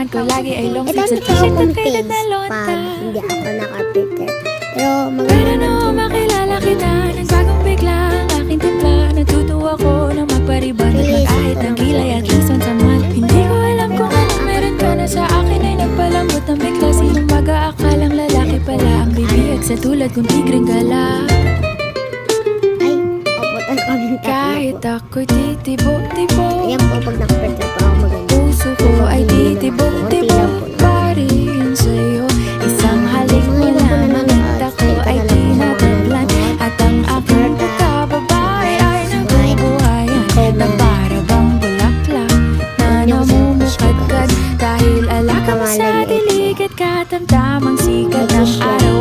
ko lagi ay long Ito sleeve hindi sa ako t-shirt at faded kumipins na pag lonta. hindi ako naka-prepare. Pero Pero nung makilala kita, nagbagong bigla ang aking timpla. Natutuwa ko na magpariban at mag-ahit ng kilay at lison sa mat. Hindi ko alam kung anong meron ka na sa akin ay nagpalambot ng bigla. Sinong mag-aakalang lalaki pala ang bibihag sa tulad kong tigreng gala. ay, oputan kami tatlo Kahit po. ako'y titibo-tibo, Ayan po, pag naka-prepare po ako maganda. puso ko ay titibog-tibo pa rin sa'yo. Isang halik mo lamang at ako ay tinatablan. At ang aking pagkababae ay nabubuhayan na para bang bulaklak na namumukadkad. Dahil alaka mo sa dilig at katamtamang sikat ng araw